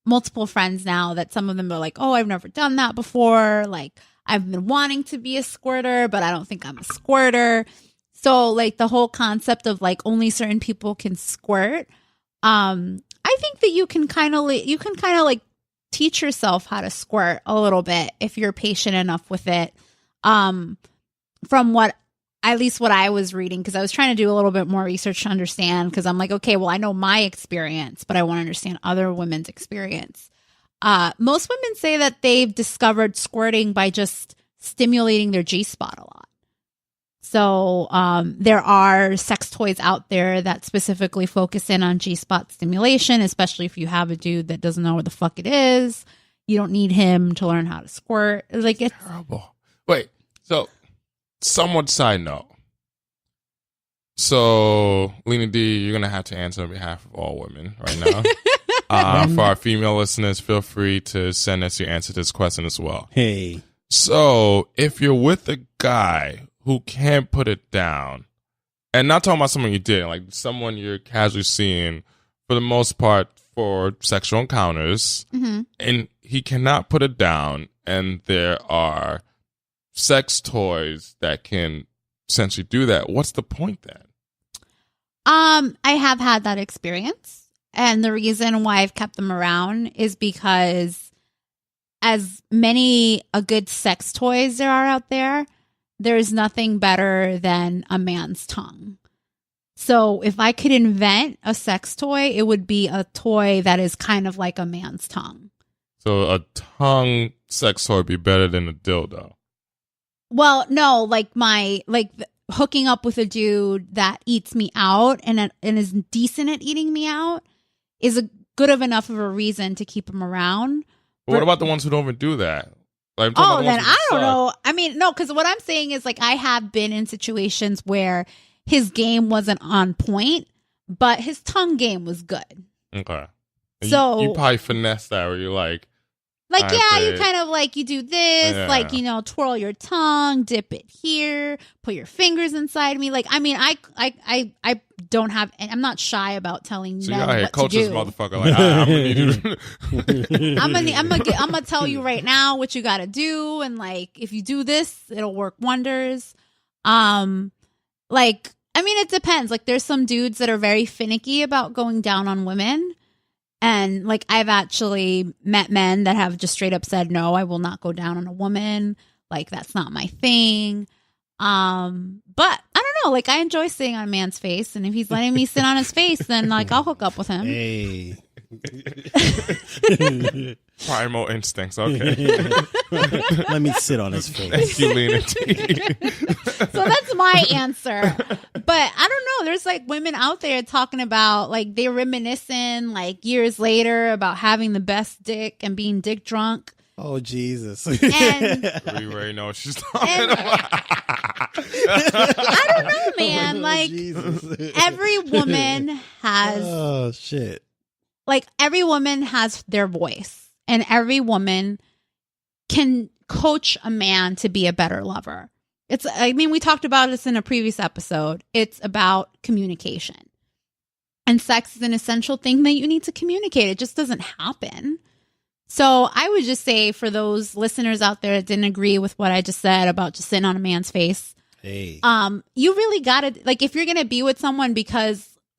multiple friends now that some of them are like, oh, I've never done that before. Like, I've been wanting to be a squirter, but I don't think I'm a squirter. So, like, the whole concept of, like, only certain people can squirt. I think that you can kind of, like, teach yourself how to squirt a little bit if you're patient enough with it. From at least what I was reading, because I was trying to do a little bit more research to understand, because I'm like, okay, well, I know my experience, but I want to understand other women's experience. Most women say that they've discovered squirting by just stimulating their G-spot a lot. So there are sex toys out there that specifically focus in on G-spot stimulation, especially if you have a dude that doesn't know where the fuck it is. You don't need him to learn how to squirt. Like, it's terrible. Wait, so somewhat side note. So, Lena D, you're going to have to answer on behalf of all women right now. For our female listeners, feel free to send us your answer to this question as well. Hey. So, if you're with a guy who can't put it down, and not talking about someone you did, like someone you're casually seeing for the most part for sexual encounters, and he cannot put it down, and there are sex toys that can essentially do that, what's the point then? I have had that experience, and the reason why I've kept them around is because as many a good sex toys there are out there, there's nothing better than a man's tongue. So if I could invent a sex toy, it would be a toy that is kind of like a man's tongue. So a tongue sex toy would be better than a dildo. Well, no, hooking up with a dude that eats me out and is decent at eating me out is a good enough of a reason to keep him around. But what about the ones who don't even do that? Like, then I don't know. I mean, no, because what I'm saying is, like, I have been in situations where his game wasn't on point, but his tongue game was good. Okay. So you probably finesse that where you're like, you kind of like, you do this, like, you know, twirl your tongue, dip it here, put your fingers inside me. Like, I mean, I don't have, I'm not shy about telling men what to do. Motherfucker, like, I'm gonna need you. I'm gonna tell you right now what you gotta do, and like, if you do this, it'll work wonders. Like, I mean, it depends. Like, there's some dudes that are very finicky about going down on women. And like, I've actually met men that have just straight up said, no, I will not go down on a woman. Like, that's not my thing. But I don't know. Like, I enjoy sitting on a man's face. And if he's letting me sit on his face, then like, I'll hook up with him. Hey. Primal instincts. Okay. Let me sit on his face. Thank you, Lena T. So that's my answer. But I don't know. There's like women out there talking about, like, they're reminiscing like years later about having the best dick and being dick drunk. Oh, Jesus. And we already know what she's talking about. I don't know, man. Oh, like, Jesus. every woman has. Oh, shit. Like, every woman has their voice, and every woman can coach a man to be a better lover. I mean, we talked about this in a previous episode. It's about communication. And sex is an essential thing that you need to communicate. It just doesn't happen. So I would just say, for those listeners out there that didn't agree with what I just said about just sitting on a man's face, hey, you really got to, like, if you're going to be with someone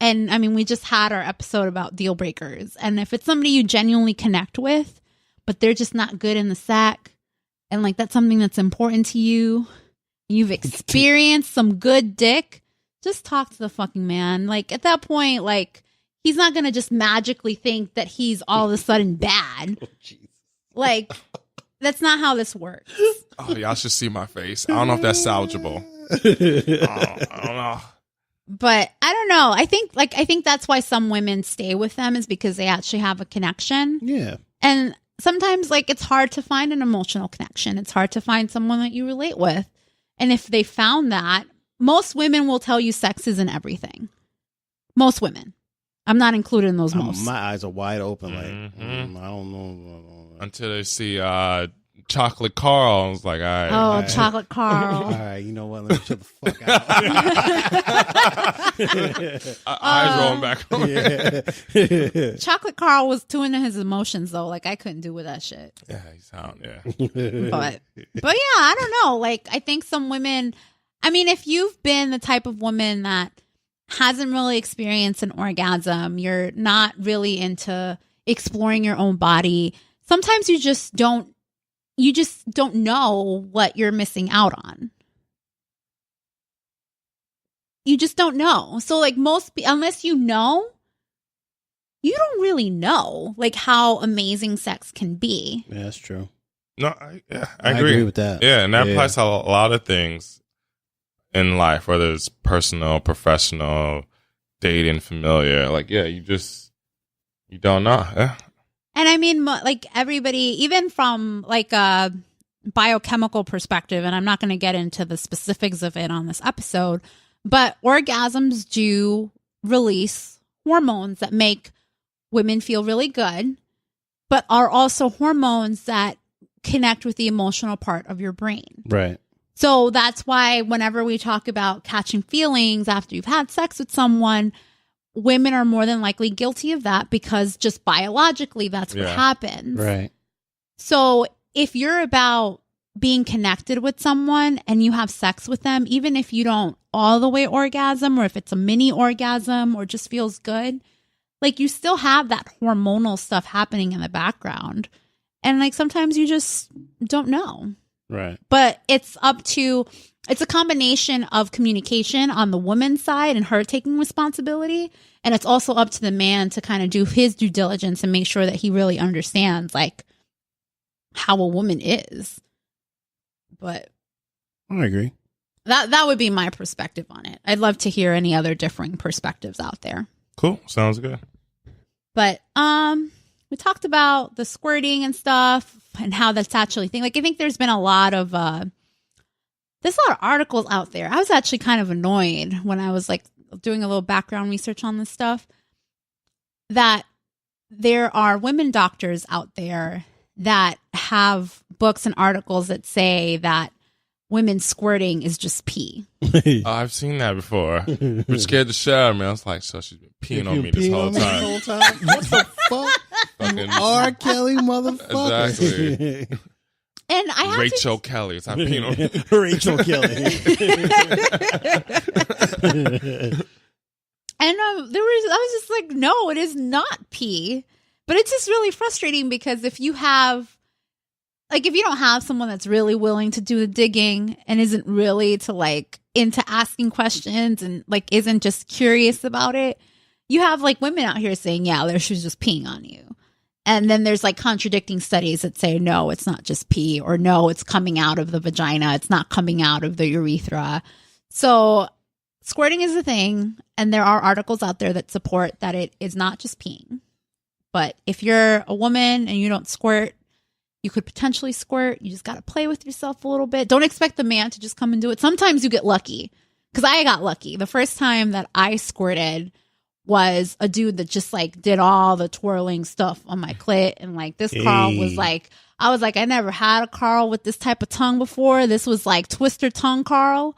and I mean, we just had our episode about deal breakers. And if it's somebody you genuinely connect with, but they're just not good in the sack, and like, that's something that's important to you, you've experienced some good dick, just talk to the fucking man. Like, at that point, like, he's not going to just magically think that he's all of a sudden bad. Oh, like, that's not how this works. Oh, y'all should see my face. I don't know if that's salvageable. I don't know. But I don't know. I think that's why some women stay with them, is because they actually have a connection. Yeah. And sometimes like it's hard to find an emotional connection. It's hard to find someone that you relate with. And if they found that, most women will tell you sex isn't everything. Most women. I'm not included in those most. My eyes are wide open. Like, I don't know. Until they see Chocolate Carl. I was like, all right. Oh, all right. Chocolate Carl. All right, you know what? Let me shut the fuck out. Eyes rolling back. Yeah. Chocolate Carl was too into his emotions, though. Like, I couldn't do with that shit. Yeah, he sound, yeah. But yeah, I don't know. Like, I think some women, I mean, if you've been the type of woman that hasn't really experienced an orgasm, you're not really into exploring your own body, sometimes you just don't know what you're missing out on. You just don't know. So like unless you know, you don't really know like how amazing sex can be. Yeah, that's true. No, I agree with that. Yeah, and that applies to a lot of things in life, whether it's personal, professional, dating, familiar. Like, yeah, you don't know. Yeah. And I mean, like everybody, even from like a biochemical perspective, and I'm not going to get into the specifics of it on this episode, but orgasms do release hormones that make women feel really good, but are also hormones that connect with the emotional part of your brain. Right. So that's why whenever we talk about catching feelings after you've had sex with someone, women are more than likely guilty of that because just biologically, that's what happens. Right. So if you're about being connected with someone and you have sex with them, even if you don't all the way orgasm, or if it's a mini orgasm or just feels good, like you still have that hormonal stuff happening in the background. And like sometimes you just don't know. Right. But it's a combination of communication on the woman's side and her taking responsibility. And it's also up to the man to kind of do his due diligence and make sure that he really understands like how a woman is. But I agree. That would be my perspective on it. I'd love to hear any other differing perspectives out there. Cool. Sounds good. But we talked about the squirting and stuff and how that's actually a thing. Like I think there's been a lot of there's a lot of articles out there. I was actually kind of annoyed when I was like doing a little background research on this stuff that there are women doctors out there that have books and articles that say that women squirting is just pee. I've seen that before, which scared the shit out of me. I was like, so she's been peeing on me this whole time. What the fuck? Fucking R. Kelly, motherfucker. Exactly. And I have Rachel Kelly. It's not peeing on me. Rachel Kelly. And I was just like, no, it is not pee. But it's just really frustrating because if you don't have someone that's really willing to do the digging and isn't really into asking questions and like isn't just curious about it, you have like women out here saying, yeah, she was just peeing on you. And then there's like contradicting studies that say, no, it's not just pee, or no, it's coming out of the vagina. It's not coming out of the urethra. So squirting is a thing. And there are articles out there that support that it is not just peeing. But if you're a woman and you don't squirt, you could potentially squirt. You just got to play with yourself a little bit. Don't expect the man to just come and do it. Sometimes you get lucky, because I got lucky. The first time that I squirted was a dude that just like did all the twirling stuff on my clit. And like this Carl was like, I was like, I never had a Carl with this type of tongue before. This was like twister tongue Carl.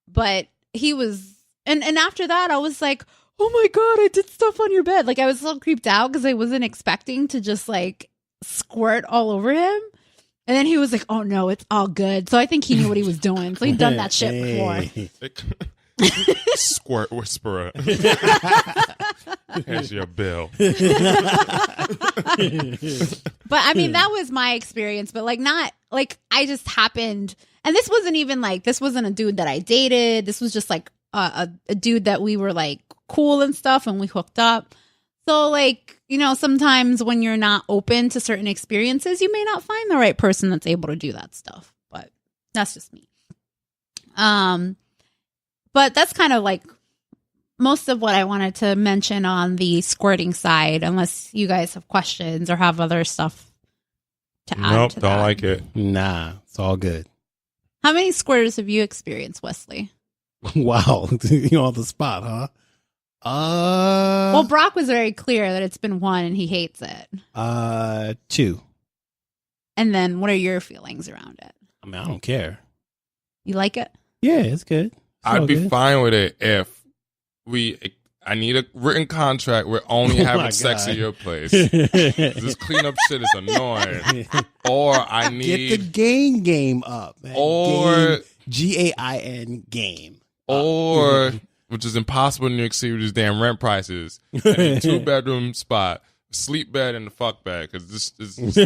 But he was, and after that I was like, oh my God, I did stuff on your bed. Like I was so creeped out because I wasn't expecting to just like squirt all over him. And then he was like, oh no, it's all good. So I think he knew what he was doing. So he'd done that shit before. Squirt whisperer. Here's your bill. But I mean, that was my experience. But like, not like I just happened. And this wasn't a dude that I dated. This was just like a dude that we were like cool and stuff, and we hooked up. So like, you know, sometimes when you're not open to certain experiences, you may not find the right person that's able to do that stuff. But that's just me. But that's kind of like most of what I wanted to mention on the squirting side, unless you guys have questions or have other stuff to add. Nope, to don't that. like it. Nah, it's all good. How many squirters have you experienced, Wesley? Wow, you on the spot, huh? Well, Brock was very clear that it's been one and he hates it. 2. And then what are your feelings around it? I mean, I don't care. You like it? Yeah, it's good. I'd be good. fine with it if I need a written contract. We're only Oh having my sex God. at your place. This cleanup shit is annoying. Or I need Get the game up, man. Or- GAIN game. or which is impossible in New York City with these damn rent prices. I need a 2-bedroom spot, sleep bed, and the fuck bed because this is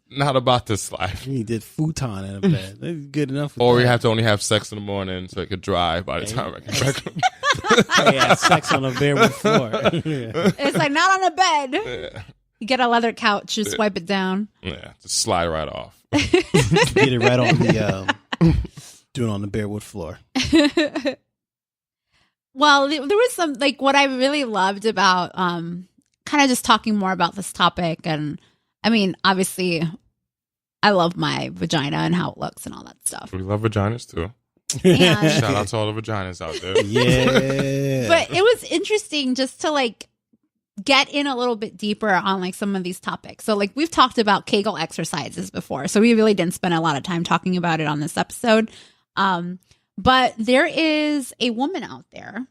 not about this life. You did futon in a bed. That's good enough. Or we have to only have sex in the morning so I could drive by the time I can back. yeah, sex on a barewood floor. It's like not on a bed. Yeah. You get a leather couch, just swipe it down. Yeah, just slide right off. Get it right on the do it on the barewood floor. Well, there was some, like, what I really loved about kind of just talking more about this topic. And I mean, obviously, I love my vagina and how it looks and all that stuff. We love vaginas too. And, Shout out to all the vaginas out there. Yeah. but it was interesting just to like get in a little bit deeper on like some of these topics. So like we've talked about Kegel exercises before, so we really didn't spend a lot of time talking about it on this episode. But there is a woman out there.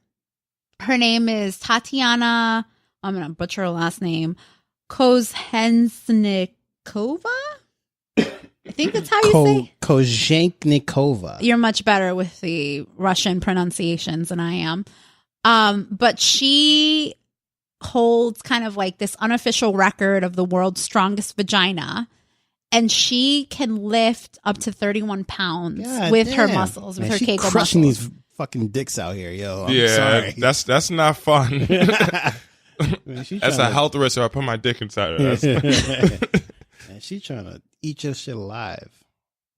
Her name is Tatiana. I'm gonna butcher her last name. Kozhensnikova. I think that's how you say. Kozhenknikova. You're much better with the Russian pronunciations than I am. But she holds kind of like this unofficial record of the world's strongest vagina. And she can lift up to 31 pounds God with her damn. muscles, with Man, her she Kegel crushing muscles. these fucking dicks out here, yo. I'm Yeah, sorry. that's not fun. Man, she That's a tryna- health risk if I put my dick inside of it. Man, she trying to eat your shit alive.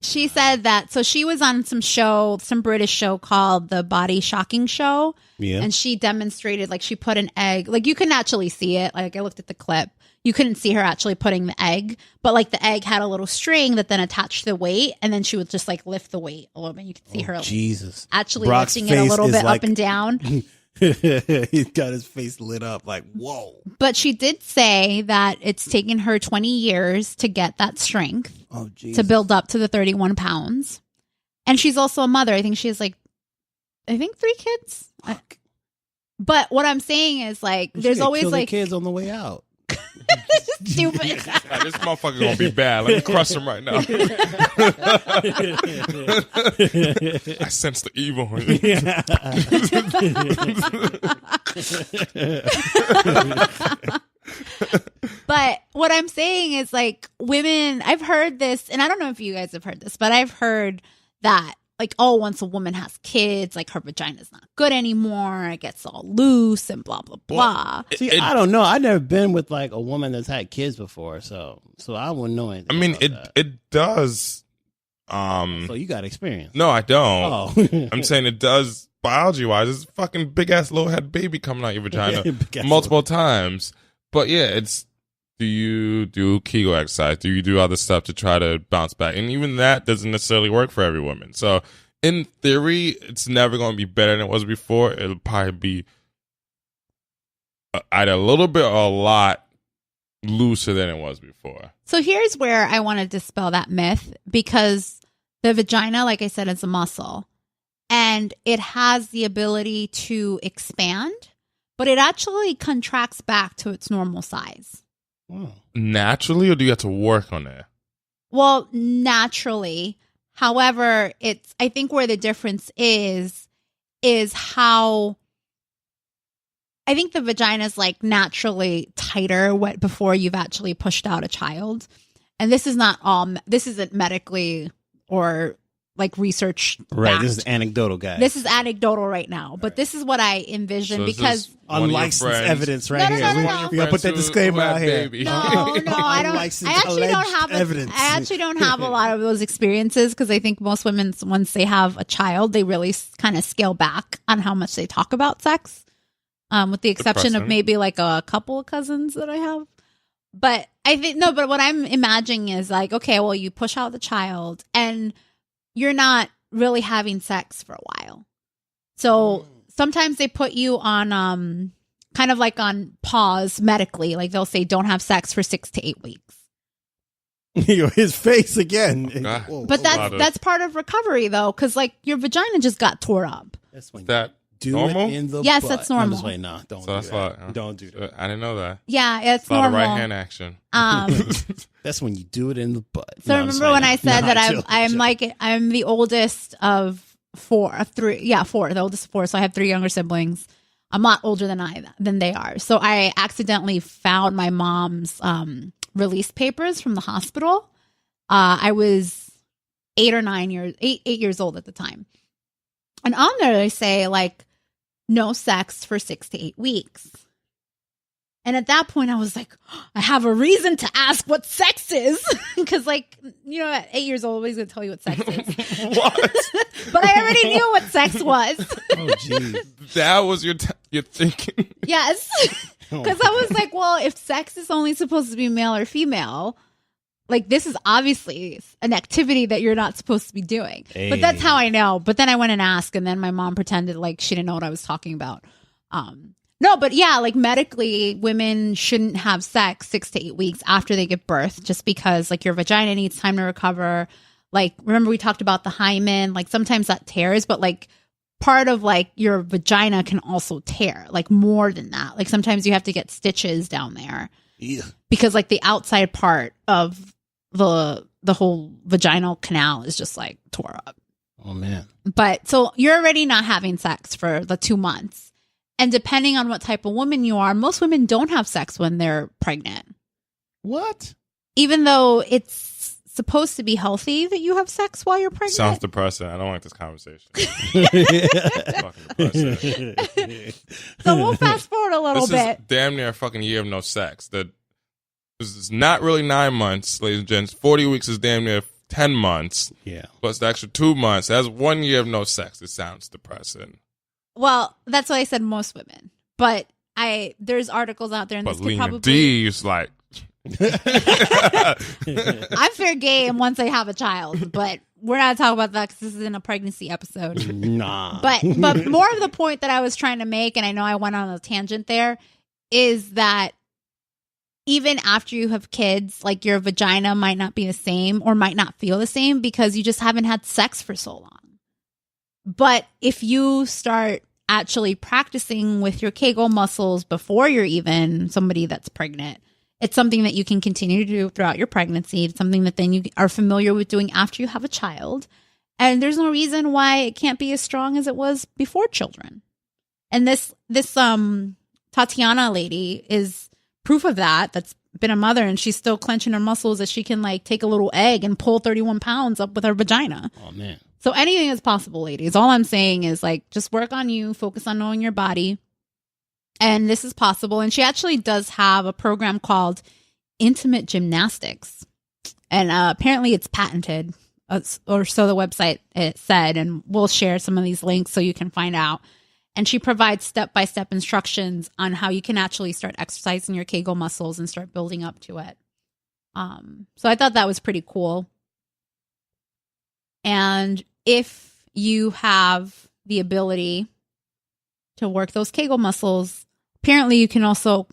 She said that, so she was on some British show called The Body Shocking Show. Yeah. And she demonstrated, like, she put an egg, like, you can actually see it. Like, I looked at the clip. You couldn't see her actually putting the egg, but like the egg had a little string that then attached the weight, and then she would just like lift the weight a little bit. You could see her Jesus. actually Brock's lifting it a face little is bit like- up and down. He's got his face lit up like, whoa. But she did say that it's taken her 20 years to get that strength Oh, Jesus. to build up to the 31 pounds. And she's also a mother. I think she has like, 3 kids. But what I'm saying is like, She there's could always kill the like, kids on the way out. stupid. Like, this motherfucker gonna be bad. Let me crush him right now. I sense the evil in you. But what I'm saying is like women, I've heard this, and I don't know if you guys have heard this, but I've heard that like, oh, once a woman has kids, like her vagina's not good anymore. It gets all loose and blah, blah, blah. See, I don't know. I've never been with like a woman that's had kids before, so I wouldn't know anything. I mean, about that. it does. So you got experience. No, I don't. Oh. I'm saying it does biology wise. There's a fucking big ass little head baby coming out your vagina Big-ass multiple times. But yeah, it's, do you do Kegel exercise? Do you do other stuff to try to bounce back? And even that doesn't necessarily work for every woman. So in theory, it's never going to be better than it was before. It'll probably be either a little bit or a lot looser than it was before. So here's where I want to dispel that myth, because the vagina, like I said, is a muscle and it has the ability to expand, but it actually contracts back to its normal size. Wow. Naturally, or do you have to work on that? Well, naturally. However, I think where the difference is how I think the vagina is like naturally tighter before you've actually pushed out a child. And this isn't medically or like research. Right. backed. This is anecdotal, guys. This is anecdotal right now, but this is what I envision So because unlicensed evidence right No, here. no, no, We- no. We gotta put that disclaimer out here. no, I don't. Unlicensed I actually don't alleged have. evidence. I actually don't have a lot of those experiences because I think most women, once they have a child, they really kind of scale back on how much they talk about sex. With the exception of maybe like a couple of cousins that I have. But I think but what I'm imagining is like, okay, well, you push out the child and you're not really having sex for a while. So sometimes they put you on kind of like on pause medically. Like they'll say don't have sex for 6 to 8 weeks. His face again. Oh, But that's part of recovery though, because like your vagina just got tore up. That's when That do normal? it in the Yes, butt. that's normal. I'm just like, nah, don't So do that's that. like, Don't do that. I didn't know that. Yeah, it's A lot of normal. right hand action. That's when you do it in the butt. So No, I'm just remember when like, I said nah, that chill, I'm chill. like I'm the oldest of four, the oldest of four. So I have 3 younger siblings. I'm a lot older than they are. So I accidentally found my mom's release papers from the hospital. I was 8 years old at the time, and on there they say like no sex for 6 to 8 weeks. And at that point, I was like, I have a reason to ask what sex is. Because, like, you know, at 8 years old, nobody's going to tell you what sex is. What? But I already knew what sex was. Oh, jeez. That was your thinking. Yes. Because I was like, well, if sex is only supposed to be male or female, like, this is obviously an activity that you're not supposed to be doing. But that's how I know. But then I went and asked, and then my mom pretended like she didn't know what I was talking about. No, but yeah, like medically, women shouldn't have sex 6 to 8 weeks after they give birth, just because like your vagina needs time to recover. Like, remember we talked about the hymen, like sometimes that tears, but like part of like your vagina can also tear, like more than that. Like sometimes you have to get stitches down there because like the outside part of the whole vaginal canal is just like tore up. Oh, man. But so you're already not having sex for the 2 months. And depending on what type of woman you are, most women don't have sex when they're pregnant. What? Even though it's supposed to be healthy that you have sex while you're pregnant. Sounds depressing. I don't like this conversation. Fucking depressing. So we'll fast forward a little This bit. is damn near a fucking year of no sex. This is not really 9 months, ladies and gents. 40 weeks is damn near 10 months. Yeah. Plus the extra 2 months. That's 1 year of no sex. It sounds depressing. Well, that's what I said, most women. But there's articles out there, and But this could Lena probably... D is like... I'm fair game once I have a child, but we're not talking about that because this isn't a pregnancy episode. Nah. But more of the point that I was trying to make, and I know I went on a tangent there, is that even after you have kids, like your vagina might not be the same or might not feel the same because you just haven't had sex for so long. But if you start actually practicing with your Kegel muscles before you're even somebody that's pregnant, it's something that you can continue to do throughout your pregnancy. It's something that then you are familiar with doing after you have a child. And there's no reason why it can't be as strong as it was before children. And this Tatiana lady is proof of that. That's been a mother, and she's still clenching her muscles that she can like take a little egg and pull 31 pounds up with her vagina. Oh, man. So anything is possible, ladies. All I'm saying is like, just work on you, focus on knowing your body. And this is possible. And she actually does have a program called Intimate Gymnastics. And apparently it's patented, or so the website it said. And we'll share some of these links so you can find out. And she provides step-by-step instructions on how you can actually start exercising your Kegel muscles and start building up to it. So I thought that was pretty cool. And if you have the ability to work those Kegel muscles, apparently you can also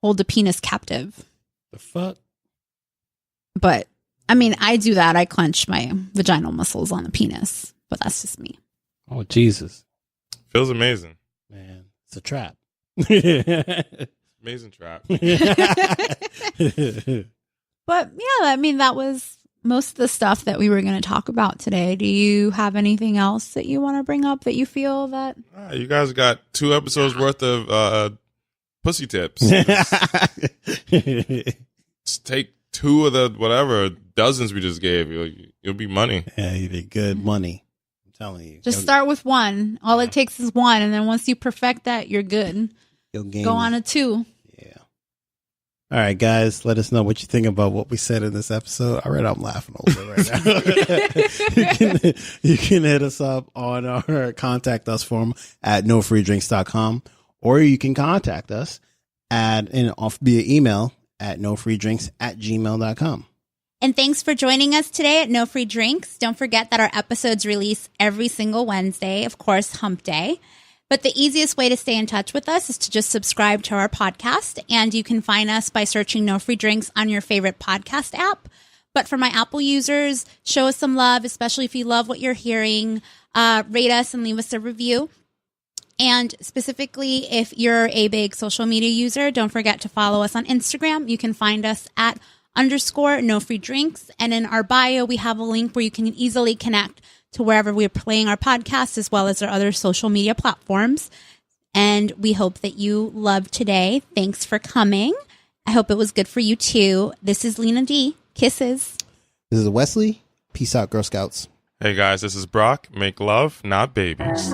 hold a penis captive. The fuck? But, I mean, I do that. I clench my vaginal muscles on the penis. But that's just me. Oh, Jesus. Feels amazing. Man, it's a trap. Amazing trap. But, yeah, I mean, that was most of the stuff that we were going to talk about today. Do you have anything else that you want to bring up that you feel that... You guys got 2 episodes worth of pussy tips. Just take 2 of the whatever dozens we just gave. You'll be money. Yeah, you did good money. I'm telling you. Just start with 1. All it takes is 1, and then once you perfect that, you're good. Go on a 2. Yeah. All right, guys, let us know what you think about what we said in this episode. All right, I'm laughing a little bit right now. you can hit us up on our contact us form at NoFreeDrinks.com, or you can contact us via email at NoFreeDrinks@gmail.com. And thanks for joining us today at No Free Drinks. Don't forget that our episodes release every single Wednesday, of course, hump day. But the easiest way to stay in touch with us is to just subscribe to our podcast. And you can find us by searching No Free Drinks on your favorite podcast app. But for my Apple users, show us some love, especially if you love what you're hearing. Rate us and leave us a review. And specifically, if you're a big social media user, don't forget to follow us on Instagram. You can find us at _NoFreeDrinks. And in our bio, we have a link where you can easily connect to wherever we're playing our podcast, as well as our other social media platforms. And we hope that you loved today. Thanks for coming. I hope it was good for you too. This is Lena D. Kisses. This is Wesley. Peace out, Girl Scouts. Hey guys, this is Brock. Make love, not babies.